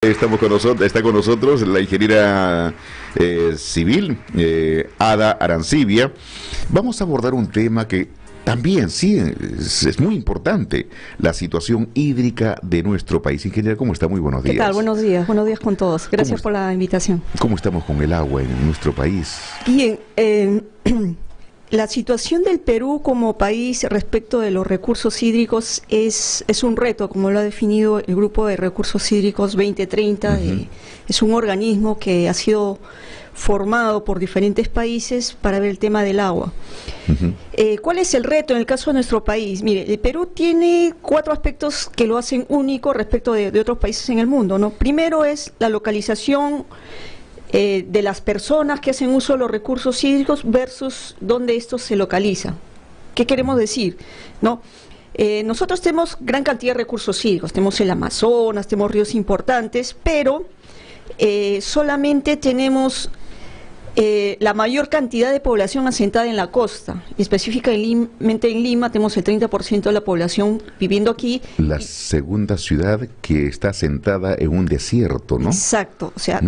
Está con nosotros la ingeniera civil, Ada Arancibia. Vamos a abordar un tema que también, sí, es muy importante, la situación hídrica de nuestro país. Ingeniera, ¿cómo está? Muy buenos días. ¿Qué tal? Buenos días con todos. Gracias por la invitación. ¿Cómo estamos con el agua en nuestro país? Bien, la situación del Perú como país respecto de los recursos hídricos es un reto, como lo ha definido el Grupo de Recursos Hídricos 2030. Es un organismo que ha sido formado por diferentes países para ver el tema del agua. ¿Cuál es el reto en el caso de nuestro país? Mire, el Perú tiene 4 aspectos que lo hacen único respecto de otros países en el mundo, ¿no? Primero es la localización de las personas que hacen uso de los recursos hídricos versus donde estos se localizan. ¿Qué queremos decir? ¿No? Nosotros tenemos gran cantidad de recursos hídricos, tenemos el Amazonas, tenemos ríos importantes, pero solamente tenemos la mayor cantidad de población asentada en la costa, y específicamente en Lima tenemos el 30% de la población viviendo aquí. La segunda ciudad que está asentada en un desierto, ¿no? Exacto, o sea,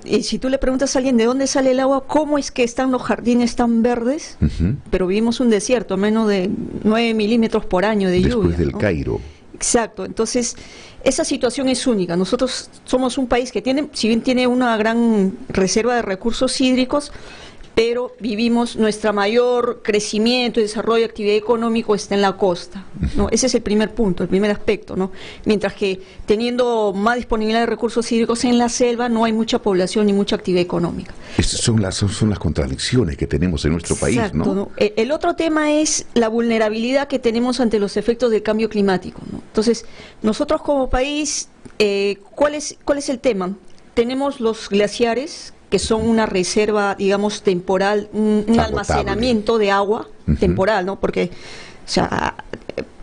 si tú le preguntas a alguien de dónde sale el agua, ¿cómo es que están los jardines tan verdes? Pero vivimos un desierto, menos de 9 milímetros por año de lluvia. Después del ¿no? Cairo. Exacto, entonces esa situación es única. Nosotros somos un país que tiene, si bien tiene una gran reserva de recursos hídricos, pero vivimos, nuestra mayor crecimiento, desarrollo, actividad económico está en la costa, ¿no? Ese es el primer punto, el primer aspecto, ¿no? Mientras que teniendo más disponibilidad de recursos hídricos en la selva, no hay mucha población ni mucha actividad económica. Estas son las contradicciones que tenemos en nuestro país, ¿no? El otro tema es la vulnerabilidad que tenemos ante los efectos del cambio climático, ¿no? Entonces, nosotros como país, ¿cuál es el tema? Tenemos los glaciares, que son una reserva, digamos, temporal, un almacenamiento de agua temporal, ¿no? Porque, o sea,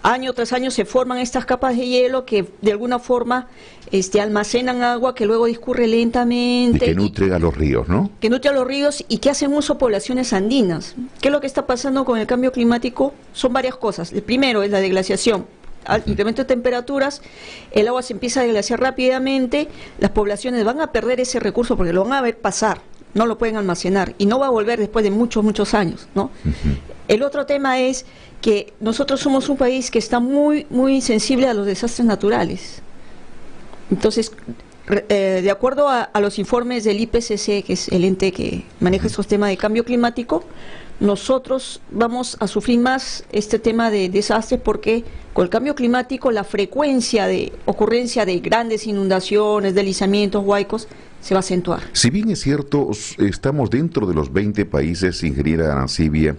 año tras año se forman estas capas de hielo que de alguna forma almacenan agua que luego discurre lentamente. Y que nutre a los ríos, ¿no? Que nutre a los ríos y que hacen uso poblaciones andinas. ¿Qué es lo que está pasando con el cambio climático? Son varias cosas. El primero es la deglaciación. Al incremento de temperaturas, el agua se empieza a deglaciar rápidamente, las poblaciones van a perder ese recurso porque lo van a ver pasar, no lo pueden almacenar y no va a volver después de muchos años, ¿no? El otro tema es que nosotros somos un país que está muy sensible a los desastres naturales. Entonces, de acuerdo a los informes del IPCC, que es el ente que maneja estos temas de cambio climático, nosotros vamos a sufrir más este tema de desastres porque con el cambio climático la frecuencia de ocurrencia de grandes inundaciones, deslizamientos, huaicos, se va a acentuar. Si bien es cierto, estamos dentro de los 20 países, ingeniera Arancibia,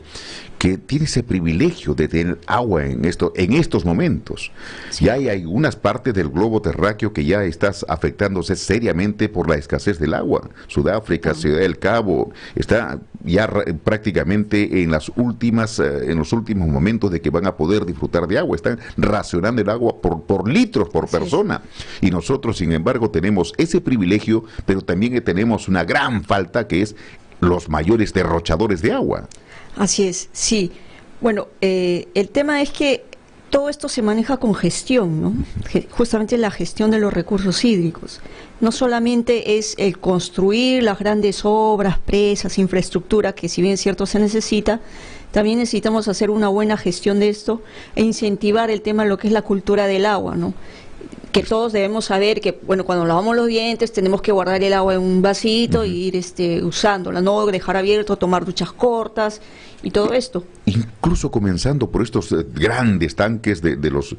que tiene ese privilegio de tener agua en estos momentos. Sí. Ya hay algunas partes del globo terráqueo que ya están afectándose seriamente por la escasez del agua. Sudáfrica, Ciudad del Cabo, está ya prácticamente en los últimos momentos de que van a poder disfrutar de agua. Están racionando el agua por litros por persona. Y nosotros, sin embargo, tenemos ese privilegio, pero también tenemos una gran falta que es los mayores derrochadores de agua. Así es, sí. Bueno, el tema es que todo esto se maneja con gestión, ¿no? Justamente la gestión de los recursos hídricos. No solamente es el construir las grandes obras, presas, infraestructura, que si bien es cierto se necesita, también necesitamos hacer una buena gestión de esto e incentivar el tema de lo que es la cultura del agua, ¿no? Que todos debemos saber que, bueno, cuando lavamos los dientes tenemos que guardar el agua en un vasito e ir usándola, no dejar abierto, tomar duchas cortas y todo esto. Incluso comenzando por estos grandes tanques de los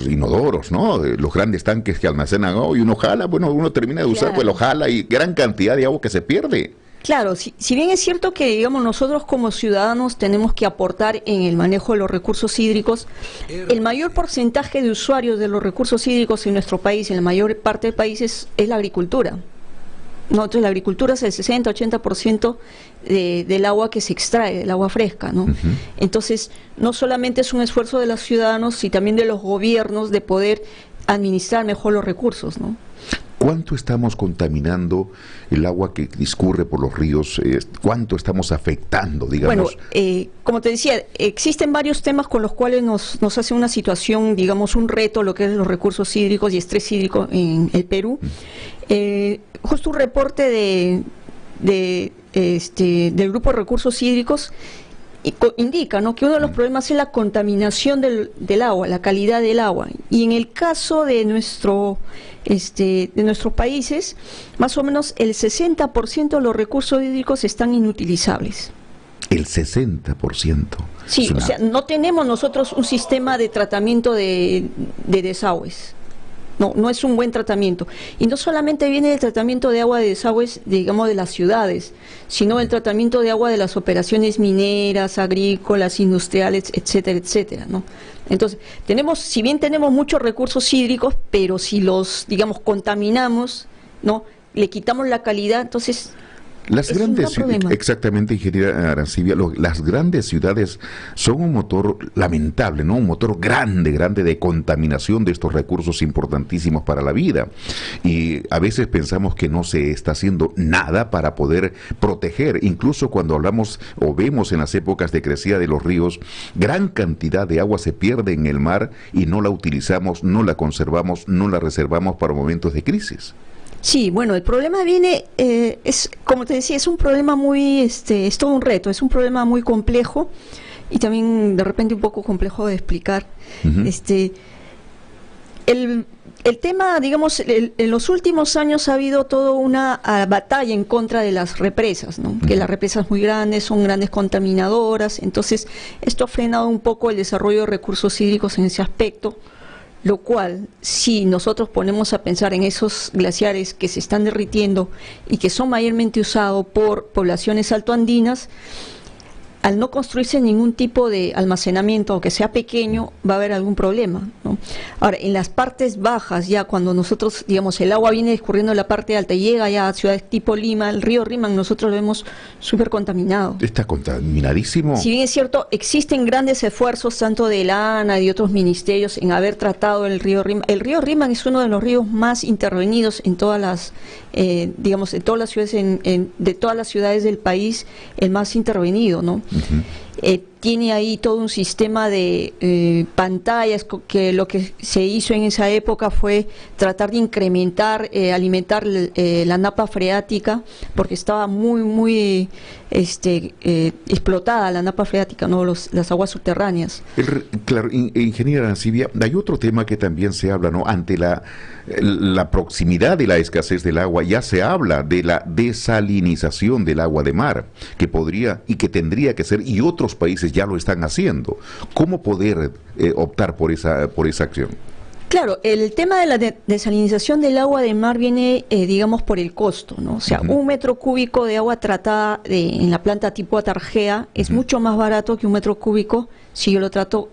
inodoros, ¿no? Los grandes tanques que almacenan agua y uno jala, bueno, uno termina de usar, pues lo jala y gran cantidad de agua que se pierde. Claro, si bien es cierto que, digamos, nosotros como ciudadanos tenemos que aportar en el manejo de los recursos hídricos, el mayor porcentaje de usuarios de los recursos hídricos en nuestro país, en la mayor parte del país, es la agricultura. Entonces, la agricultura es el 60-80% del agua que se extrae, del agua fresca, ¿no? Entonces, no solamente es un esfuerzo de los ciudadanos, sino también de los gobiernos de poder administrar mejor los recursos, ¿no? ¿Cuánto estamos contaminando el agua que discurre por los ríos? ¿Cuánto estamos afectando, digamos? Bueno, como te decía, existen varios temas con los cuales nos hace una situación, digamos, un reto, lo que es los recursos hídricos y estrés hídrico en el Perú. Justo un reporte del Grupo de Recursos Hídricos indica, ¿no?, que uno de los problemas es la contaminación del agua, la calidad del agua. Y en el caso de nuestros países, más o menos el 60% de los recursos hídricos están inutilizables. El 60%. Sí, o sea, no tenemos nosotros un sistema de tratamiento de desagües. No es un buen tratamiento. Y no solamente viene el tratamiento de agua de desagües, digamos, de las ciudades, sino el tratamiento de agua de las operaciones mineras, agrícolas, industriales, etcétera, etcétera, ¿no? Entonces, si bien tenemos muchos recursos hídricos, pero si los, digamos, contaminamos, ¿no?, le quitamos la calidad, entonces... Las grandes ciudades, exactamente, ingeniera Arancibia, las grandes ciudades son un motor lamentable, ¿no? Un motor grande de contaminación de estos recursos importantísimos para la vida. Y a veces pensamos que no se está haciendo nada para poder proteger. Incluso cuando hablamos o vemos en las épocas de crecida de los ríos, gran cantidad de agua se pierde en el mar y no la utilizamos, no la conservamos, no la reservamos para momentos de crisis. Sí, bueno, el problema viene, es como te decía, es un problema muy, es todo un reto, es un problema muy complejo y también de repente un poco complejo de explicar. El tema, digamos, en los últimos años ha habido toda una batalla en contra de las represas, ¿no? Que las represas muy grandes son grandes contaminadoras, entonces esto ha frenado un poco el desarrollo de recursos hídricos en ese aspecto. Lo cual, si nosotros ponemos a pensar en esos glaciares que se están derritiendo y que son mayormente usados por poblaciones altoandinas, al no construirse ningún tipo de almacenamiento, aunque sea pequeño, va a haber algún problema, ¿no? Ahora, en las partes bajas, ya cuando nosotros, digamos, el agua viene discurriendo en la parte alta y llega ya a ciudades tipo Lima, el río Rímac, nosotros lo vemos súper contaminado. ¿Está contaminadísimo? Si bien es cierto, existen grandes esfuerzos, tanto de la ANA y de otros ministerios, en haber tratado el río Rímac. El río Rímac es uno de los ríos más intervenidos en todas las, digamos, en todas las ciudades, de todas las ciudades del país, el más intervenido, ¿no? Tiene ahí todo un sistema de pantallas, que lo que se hizo en esa época fue tratar de incrementar, alimentar la napa freática, porque estaba muy explotada la napa freática, ¿no? Las aguas subterráneas. Claro, ingeniera Arancibia, hay otro tema que también se habla, ¿no? Ante la proximidad de la escasez del agua, ya se habla de la desalinización del agua de mar, que podría y que tendría que ser, y otros países ya lo están haciendo. ¿Cómo poder optar por esa acción? Claro, el tema de la desalinización del agua de mar viene, digamos, por el costo, ¿no? O sea, un metro cúbico de agua tratada en la planta tipo Atargea es mucho más barato que un metro cúbico si yo lo trato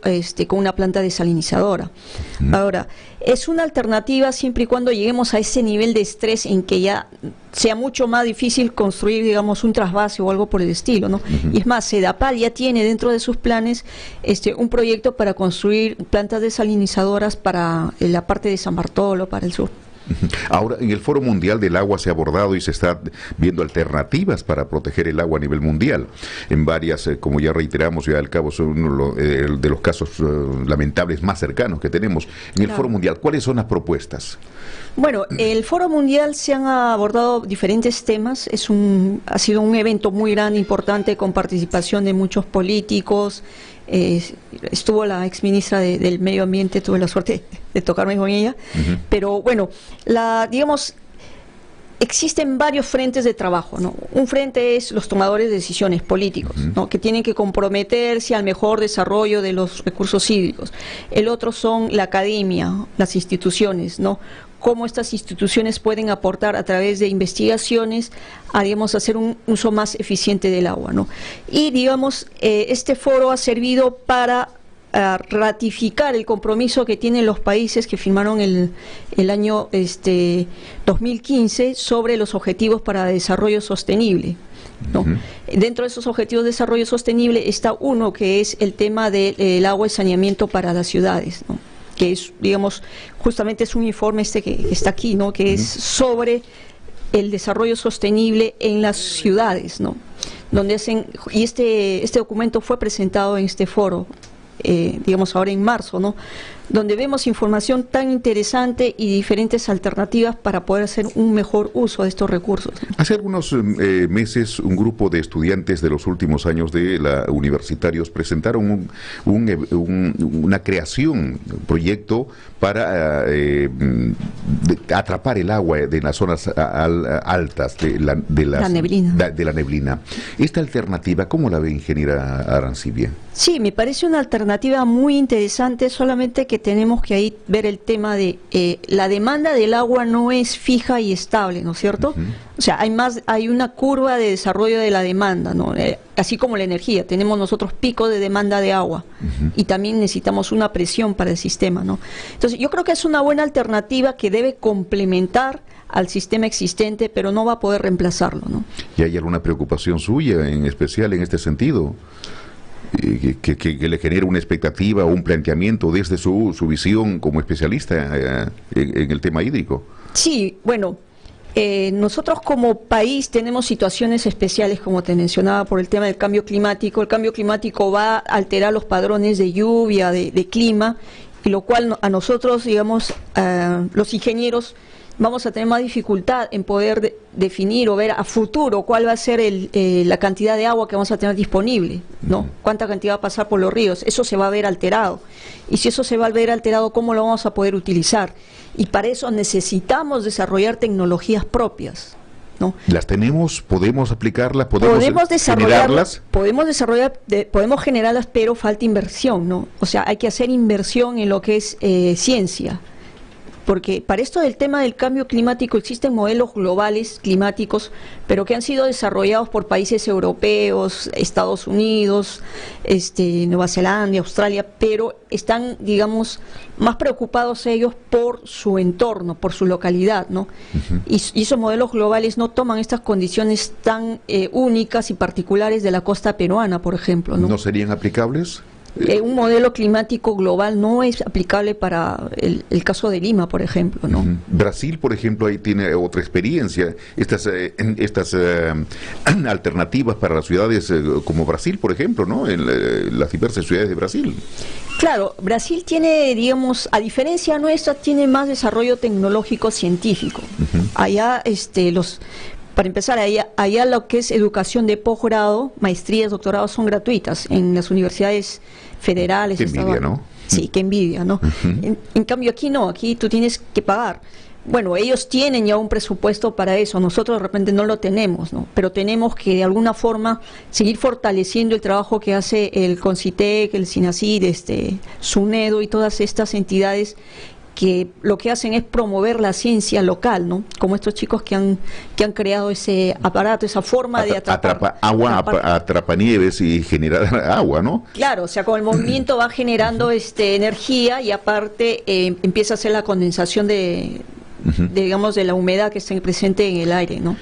con una planta desalinizadora. Ahora, es una alternativa siempre y cuando lleguemos a ese nivel de estrés en que ya sea mucho más difícil construir, digamos, un trasvase o algo por el estilo, ¿no? Y es más, Sedapal ya tiene dentro de sus planes un proyecto para construir plantas desalinizadoras para la parte de San Bartolo, para el sur. Ahora, en el Foro Mundial del Agua se ha abordado y se está viendo alternativas para proteger el agua a nivel mundial. En varias, como ya reiteramos, Ciudad del Cabo son uno de los casos lamentables más cercanos que tenemos. En el Foro Mundial, ¿cuáles son las propuestas? Bueno, el Foro Mundial se han abordado diferentes temas. Ha sido un evento muy grande, importante, con participación de muchos políticos. Estuvo la exministra del Medio Ambiente, tuve la suerte de tocarme con ella, pero bueno, digamos, existen varios frentes de trabajo, ¿no? Un frente es los tomadores de decisiones políticos, ¿no?, que tienen que comprometerse al mejor desarrollo de los recursos hídricos. El otro son la academia, las instituciones, ¿no?, cómo estas instituciones pueden aportar a través de investigaciones a, digamos, hacer un uso más eficiente del agua, ¿no? Y, digamos, este foro ha servido para ratificar el compromiso que tienen los países que firmaron el año 2015 sobre los objetivos para desarrollo sostenible, ¿no? Dentro de esos objetivos de desarrollo sostenible está uno que es el tema del agua y saneamiento para las ciudades, ¿no? que es, digamos, justamente es un informe que está aquí, ¿no? Que es sobre el desarrollo sostenible en las ciudades, ¿no? Donde y este documento fue presentado en este foro, digamos ahora en marzo, ¿no? Donde vemos información tan interesante y diferentes alternativas para poder hacer un mejor uso de estos recursos. Hace algunos meses un grupo de estudiantes de los últimos años de la universitarios presentaron una creación, un proyecto para atrapar el agua de las zonas altas de la neblina. Esta alternativa, ¿cómo la ve, ingeniera Arancibia? Sí, me parece una alternativa muy interesante, solamente que tenemos que ahí ver el tema de la demanda del agua no es fija y estable, ¿no es cierto? O sea, hay una curva de desarrollo de la demanda, ¿no? Así como la energía, tenemos nosotros picos de demanda de agua y también necesitamos una presión para el sistema, ¿no? Entonces, yo creo que es una buena alternativa que debe complementar al sistema existente, pero no va a poder reemplazarlo, ¿no? ¿Y hay alguna preocupación suya en especial en este sentido? Que le genere una expectativa o un planteamiento desde su visión como especialista en el tema hídrico. Sí, bueno, nosotros como país tenemos situaciones especiales, como te mencionaba, por el tema del cambio climático. El cambio climático va a alterar los padrones de lluvia, de clima, y lo cual a nosotros, digamos, los ingenieros, vamos a tener más dificultad en poder definir o ver a futuro cuál va a ser la cantidad de agua que vamos a tener disponible, ¿no? Cuánta cantidad va a pasar por los ríos, eso se va a ver alterado. Y si eso se va a ver alterado, ¿cómo lo vamos a poder utilizar? Y para eso necesitamos desarrollar tecnologías propias, ¿no? ¿Las tenemos? ¿Podemos aplicarlas? ¿Podemos generarlas? Podemos generarlas, pero falta inversión, ¿no? O sea, hay que hacer inversión en lo que es ciencia. Porque para esto del tema del cambio climático existen modelos globales climáticos, pero que han sido desarrollados por países europeos, Estados Unidos, Nueva Zelanda, Australia, pero están, digamos, más preocupados ellos por su entorno, por su localidad, ¿no? Y esos modelos globales no toman estas condiciones tan únicas y particulares de la costa peruana, por ejemplo, ¿no? ¿No serían aplicables? Un modelo climático global no es aplicable para el caso de Lima, por ejemplo, ¿no? Brasil, por ejemplo, ahí tiene otra experiencia. Estas alternativas para las ciudades como Brasil, por ejemplo, ¿no? En las diversas ciudades de Brasil. Claro, Brasil tiene, digamos, a diferencia nuestra, tiene más desarrollo tecnológico científico. Allá, para empezar, allá lo que es educación de posgrado, maestrías, doctorados son gratuitas en las universidades federales. Qué envidia, ¿no? Sí, qué envidia, ¿no? En cambio aquí no, aquí tú tienes que pagar. Bueno, ellos tienen ya un presupuesto para eso, nosotros de repente no lo tenemos, ¿no? Pero tenemos que de alguna forma seguir fortaleciendo el trabajo que hace el CONCITEC, el SINACID, SUNEDO y todas estas entidades que lo que hacen es promover la ciencia local, ¿no? Como estos chicos que han creado ese aparato, esa forma de atrapar atrapanieves y generar agua, ¿no? Claro, o sea, con el movimiento va generando energía y aparte empieza a hacer la condensación digamos, de la humedad que está presente en el aire, ¿no?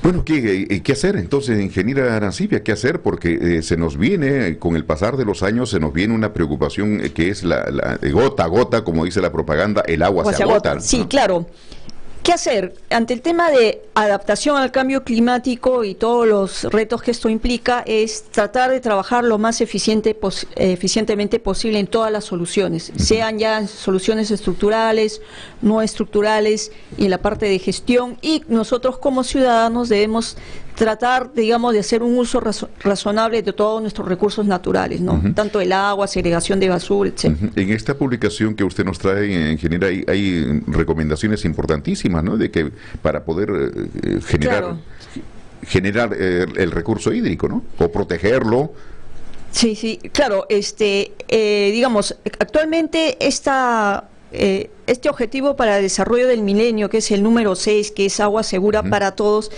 Bueno, ¿qué hacer entonces, ingeniera Arancibia? ¿Qué hacer? Porque se nos viene, con el pasar de los años, se nos viene una preocupación que es la gota a gota, como dice la propaganda, el agua se agota. Sí, ¿no? Claro. ¿Qué hacer? Ante el tema de adaptación al cambio climático y todos los retos que esto implica, es tratar de trabajar lo más eficientemente posible en todas las soluciones, sean ya soluciones estructurales, no estructurales, y en la parte de gestión, y nosotros como ciudadanos debemos tratar, digamos, de hacer un uso razonable de todos nuestros recursos naturales, ¿no? Tanto el agua, segregación de basura, etc. En esta publicación que usted nos trae, ingeniera, hay recomendaciones importantísimas, ¿no? De que para poder generar el recurso hídrico, ¿no? O protegerlo. Sí, claro. Digamos, actualmente este objetivo para el desarrollo del milenio, que es el número 6, que es agua segura para todos,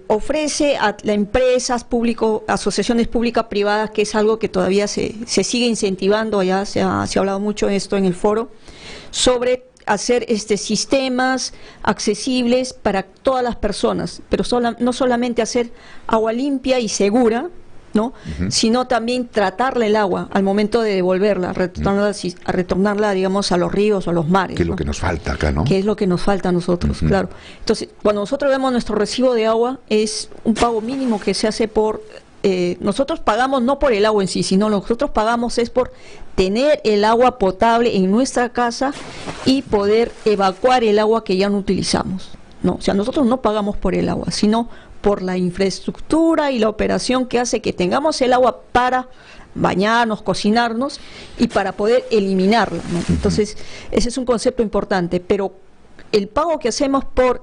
ofrece a las empresas, asociaciones públicas privadas, que es algo que todavía se sigue incentivando, ya se ha hablado mucho de esto en el foro, sobre hacer sistemas accesibles para todas las personas, pero no solamente hacer agua limpia y segura, ¿no? Sino también tratarle el agua al momento de devolverla, retornarla, digamos, a los ríos o a los mares. Que es ¿no? lo que nos falta acá, ¿no? Que es lo que nos falta a nosotros, claro. Entonces, cuando nosotros vemos nuestro recibo de agua, es un pago mínimo que se hace por... nosotros pagamos no por el agua en sí, sino lo que nosotros pagamos es por tener el agua potable en nuestra casa y poder evacuar el agua que ya no utilizamos, ¿no? O sea, nosotros no pagamos por el agua, sino por la infraestructura y la operación que hace que tengamos el agua para bañarnos, cocinarnos y para poder eliminarla, ¿no? Entonces, ese es un concepto importante, pero el pago que hacemos por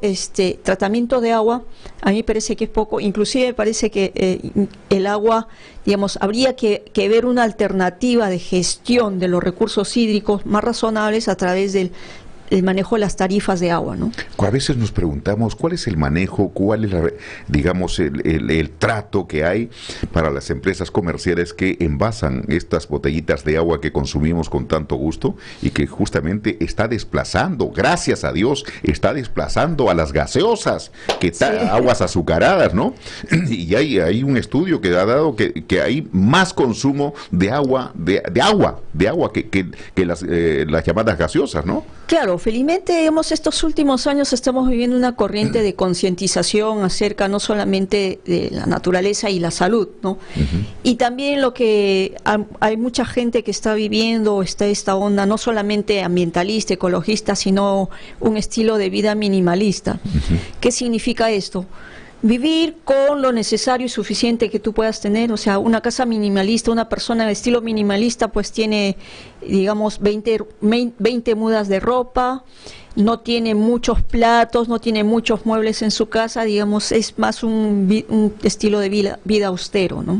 tratamiento de agua, a mí me parece que es poco. Inclusive me parece que el agua, digamos, habría que ver una alternativa de gestión de los recursos hídricos más razonables a través del manejo de las tarifas de agua, ¿no? A veces nos preguntamos cuál es el manejo, cuál es, digamos, el trato que hay para las empresas comerciales que envasan estas botellitas de agua que consumimos con tanto gusto y que justamente está desplazando, gracias a Dios, está desplazando a las gaseosas, aguas azucaradas, ¿no? Y hay un estudio que ha dado que hay más consumo de agua, que las llamadas gaseosas, ¿no? Claro, felizmente, digamos, estos últimos años estamos viviendo una corriente de concientización acerca no solamente de la naturaleza y la salud, ¿no? Y también lo que hay mucha gente que está viviendo esta onda no solamente ambientalista, ecologista, sino un estilo de vida minimalista. ¿Qué significa esto? Vivir con lo necesario y suficiente que tú puedas tener, o sea, una casa minimalista, una persona de estilo minimalista pues tiene, digamos, 20 mudas de ropa, no tiene muchos platos, no tiene muchos muebles en su casa, digamos, es más un estilo de vida austero, ¿no?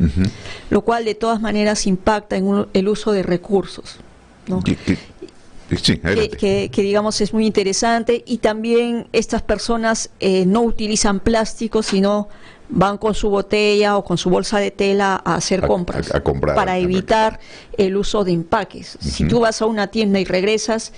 Lo cual de todas maneras impacta en el uso de recursos, ¿no? Sí, que digamos es muy interesante, y también estas personas no utilizan plástico, sino van con su botella o con su bolsa de tela a hacer compras, a comprar, para evitar el uso de empaques. Si tú vas a una tienda y regresas,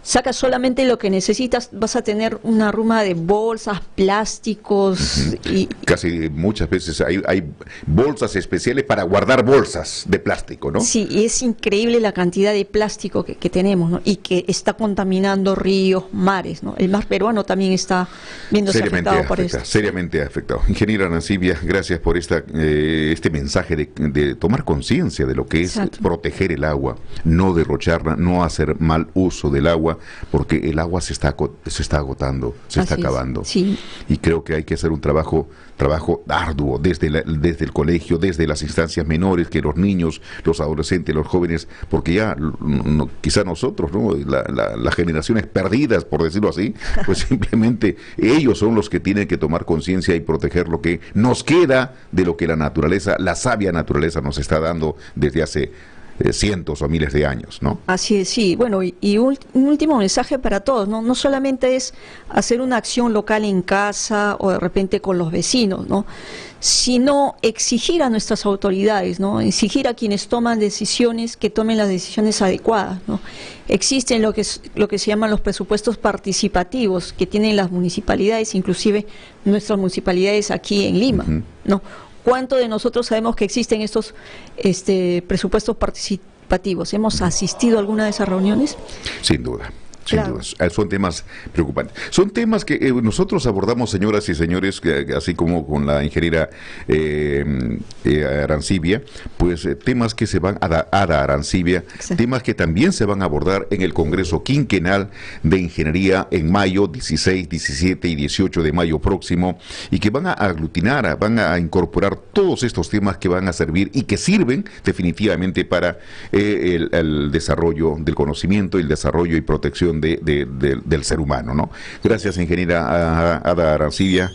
sacas solamente lo que necesitas, vas a tener una ruma de bolsas, plásticos y casi muchas veces hay bolsas especiales para guardar bolsas de plástico, ¿no? Sí, y es increíble la cantidad de plástico que tenemos, ¿no? Y que está contaminando ríos, mares, ¿no? El mar peruano también está viéndose afectado por esto. Seriamente afectado. Ingeniera Arancibia, gracias por este mensaje de tomar conciencia de lo que es proteger el agua, no derrocharla, no hacer mal uso del agua, porque el agua se está agotando, se está acabando. Sí. Y creo que hay que hacer un trabajo arduo desde el colegio, desde las instancias menores, que los niños, los adolescentes, los jóvenes, porque ya quizá nosotros, ¿no? Las generaciones perdidas, por decirlo así, pues simplemente ellos son los que tienen que tomar conciencia y proteger lo que nos queda de lo que la naturaleza, la sabia naturaleza nos está dando desde hace cientos o miles de años, ¿no? Así es, sí. Bueno, y un último mensaje para todos, ¿no? No solamente es hacer una acción local en casa o de repente con los vecinos, ¿no? Sino exigir a nuestras autoridades, ¿no? Exigir a quienes toman decisiones que tomen las decisiones adecuadas, ¿no? Existen lo que se llaman los presupuestos participativos que tienen las municipalidades, inclusive nuestras municipalidades aquí en Lima, ¿no? ¿Cuánto de nosotros sabemos que existen estos presupuestos participativos? ¿Hemos asistido a alguna de esas reuniones? Sin duda. Sin dudas. Son temas preocupantes. Son temas que nosotros abordamos, señoras y señores, así como con la ingeniera Arancibia, pues temas que se van a dar Arancibia, temas que también se van a abordar en el Congreso Quinquenal de Ingeniería en mayo, 16, 17 y 18 de mayo próximo, y que van a aglutinar, van a incorporar todos estos temas que van a servir y que sirven definitivamente para el desarrollo del conocimiento, el desarrollo y protección del ser humano, ¿no? Gracias, ingeniera Ada Arancibia.